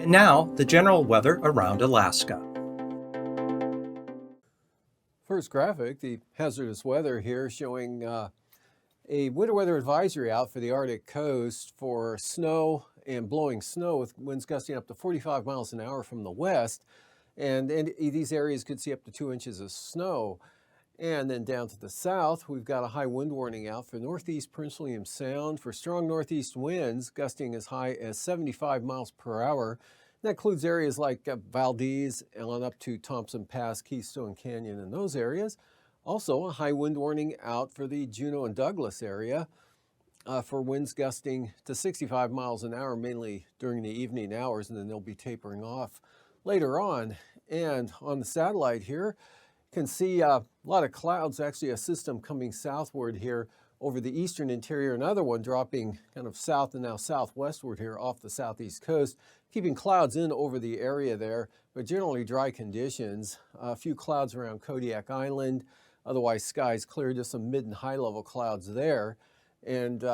And now, the general weather around Alaska. First graphic, the hazardous weather here showing a winter weather advisory out for the Arctic coast for snow and blowing snow with winds gusting up to 45 miles an hour from the west. And these areas could see up to 2 inches of snow. And then down to the south, we've got a high wind warning out for northeast Prince William Sound for strong northeast winds gusting as high as 75 miles per hour. That includes areas like Valdez on up to Thompson Pass, Keystone Canyon, and those areas. Also, a high wind warning out for the Juneau and Douglas area for winds gusting to 65 miles an hour, mainly during the evening hours, and then they'll be tapering off later on. And on the satellite here, you can see a lot of clouds, actually a system coming southward here over the eastern interior, another one dropping kind of south and now southwestward here off the southeast coast, keeping clouds in over the area there, but generally dry conditions. A few clouds around Kodiak Island, otherwise skies clear, just some mid and high level clouds there. And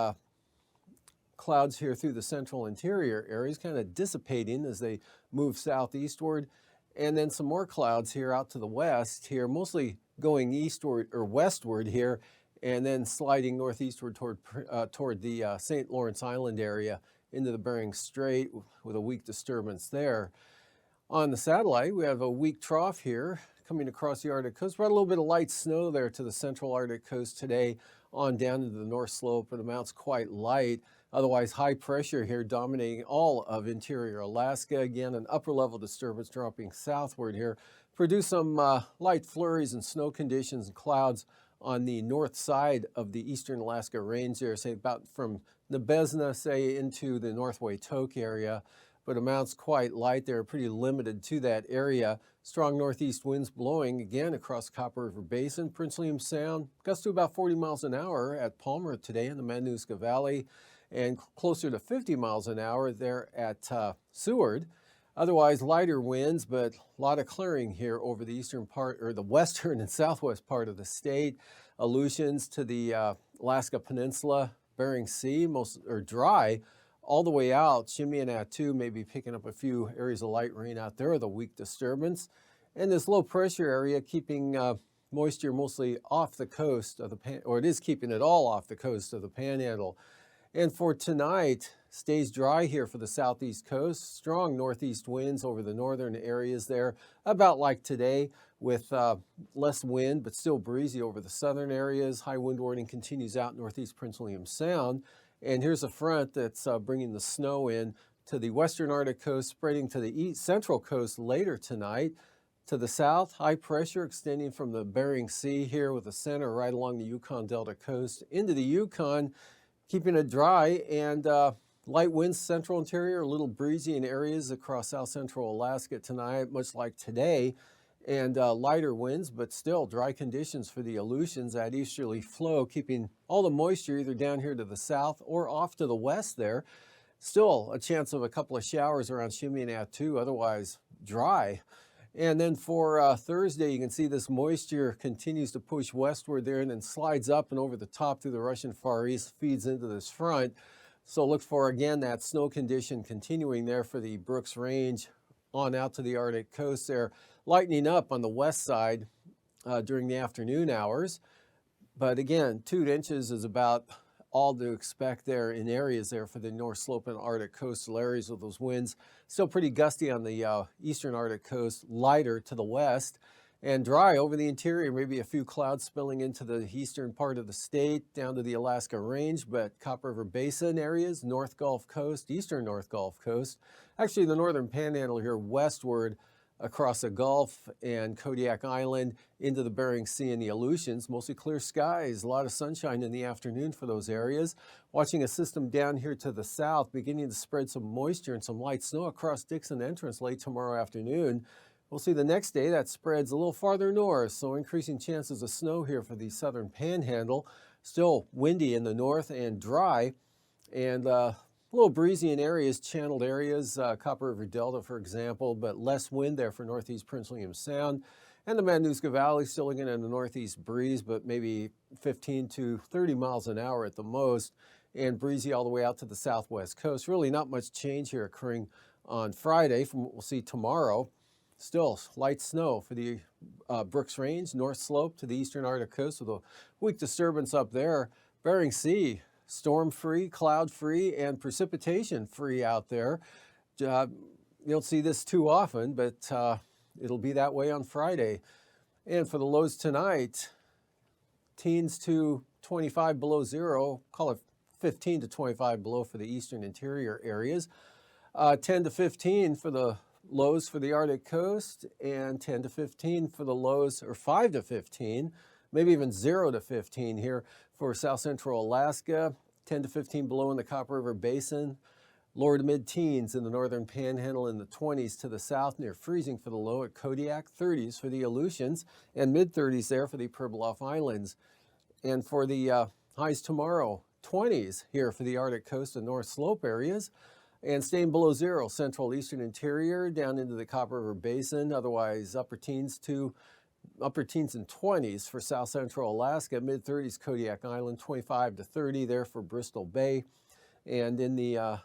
clouds here through the central interior areas kind of dissipating as they move southeastward. And then some more clouds here out to the west here, mostly going eastward or westward here, and then sliding northeastward toward the St. Lawrence Island area into the Bering Strait with a weak disturbance there. On the satellite, we have a weak trough here coming across the Arctic coast. We had a little bit of light snow there to the central Arctic coast today on down into the North Slope, but amounts quite light. Otherwise, high pressure here dominating all of interior Alaska. Again, an upper level disturbance dropping southward here. Produce some light flurries and snow conditions and clouds on the north side of the eastern Alaska range there, say about from Nebezna, say, into the North Waitok area, but amounts quite light. They're pretty limited to that area. Strong northeast winds blowing again across Copper River Basin, Prince William Sound, gusts to about 40 miles an hour at Palmer today in the Matanuska Valley, and closer to 50 miles an hour there at Seward. Otherwise, lighter winds, but a lot of clearing here over the eastern part, or the western and southwest part of the state. Aleutians to the Alaska Peninsula, Bering Sea, most are dry all the way out. Chimney-Attu may be picking up a few areas of light rain out there with a weak disturbance. And this low pressure area keeping moisture mostly off the coast of the or it is keeping it all off the coast of the Panhandle. And for tonight, stays dry here for the southeast coast. Strong northeast winds over the northern areas there, about like today, with less wind, but still breezy over the southern areas. High wind warning continues out northeast Prince William Sound. And here's a front that's bringing the snow in to the western Arctic coast, spreading to the east central coast later tonight. To the south, high pressure extending from the Bering Sea here with the center right along the Yukon Delta coast into the Yukon, keeping it dry, and light winds central interior, a little breezy in areas across south central Alaska tonight, much like today, and lighter winds, but still dry conditions for the Aleutians. That easterly flow keeping all the moisture either down here to the south or off to the west there. Still a chance of a couple of showers around Chimney-Attu, otherwise dry. And then for Thursday, you can see this moisture continues to push westward there and then slides up and over the top through the Russian Far East, feeds into this front. So look for, again, that snow condition continuing there for the Brooks Range on out to the Arctic coast there, lightening up on the west side during the afternoon hours. But again, 2 inches is about all to expect there in areas there for the North Slope and Arctic coastal areas with those winds. Still pretty gusty on the eastern Arctic coast, lighter to the west, and dry over the interior. Maybe a few clouds spilling into the eastern part of the state down to the Alaska Range, but Copper River Basin areas, North Gulf Coast, eastern North Gulf Coast. Actually, the northern Panhandle here westward across the Gulf and Kodiak Island into the Bering Sea and the Aleutians. Mostly clear skies, a lot of sunshine in the afternoon for those areas. Watching a system down here to the south beginning to spread some moisture and some light snow across Dixon Entrance late tomorrow afternoon. We'll see the next day that spreads a little farther north, so increasing chances of snow here for the southern Panhandle. Still windy in the north and dry, and a little breezy in areas, channeled areas, Copper River Delta, for example, but less wind there for northeast Prince William Sound. And the Matanuska Valley still looking at a northeast breeze, but maybe 15 to 30 miles an hour at the most, and breezy all the way out to the southwest coast. Really not much change here occurring on Friday from what we'll see tomorrow. Still light snow for the Brooks Range, North Slope to the eastern Arctic coast with a weak disturbance up there. Bering Sea, storm-free, cloud-free, and precipitation-free out there. You don't see this too often, but it'll be that way on Friday. And for the lows tonight, teens to 25 below zero, call it 15 to 25 below for the eastern interior areas. 10 to 15 for the lows for the Arctic coast, and 10 to 15 for the lows, or 5 to 15, maybe even 0 to 15 here for south central Alaska, 10 to 15 below in the Copper River Basin, lower to mid-teens in the northern panhandle, in the 20s to the south, near freezing for the low at Kodiak, 30s for the Aleutians, and mid-30s there for the Pribilof Islands. And for the highs tomorrow, 20s here for the Arctic coast and North Slope areas, and staying below zero, central eastern interior down into the Copper River Basin. Otherwise, upper teens and 20s for south central Alaska, mid-30s Kodiak Island, 25 to 30 there for Bristol Bay, and in the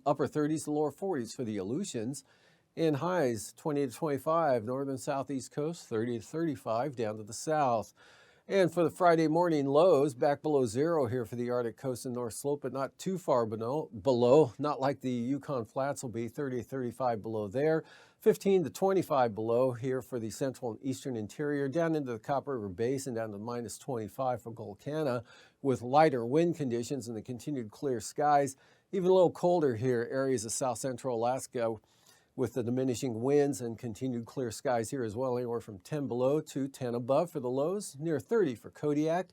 upper 30s to lower 40s for the Aleutians. And highs 20 to 25 northern southeast coast, 30 to 35 down to the south. And for the Friday morning lows, back below zero here for the Arctic coast and North Slope, but not too far below, not like the Yukon Flats will be, 30 to 35 below there. 15 to 25 below here for the central and eastern interior, down into the Copper River Basin, down to minus 25 for Golcana, with lighter wind conditions and the continued clear skies. Even a little colder here, areas of south central Alaska, with the diminishing winds and continued clear skies here as well, anywhere from 10 below to 10 above for the lows, near 30 for Kodiak,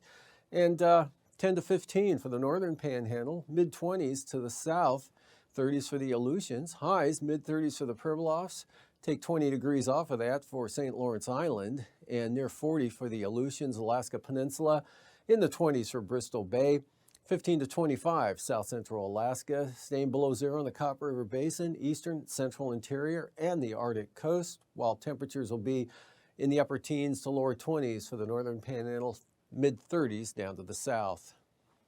and 10 to 15 for the northern panhandle, mid-20s to the south, 30s for the Aleutians, highs mid-30s for the Pribilofs, take 20 degrees off of that for St. Lawrence Island, and near 40 for the Aleutians, Alaska Peninsula, in the 20s for Bristol Bay. 15 to 25 south central Alaska, staying below zero in the Copper River Basin, eastern, central interior, and the Arctic coast, while temperatures will be in the upper teens to lower 20s for the northern panhandle, mid-30s down to the south.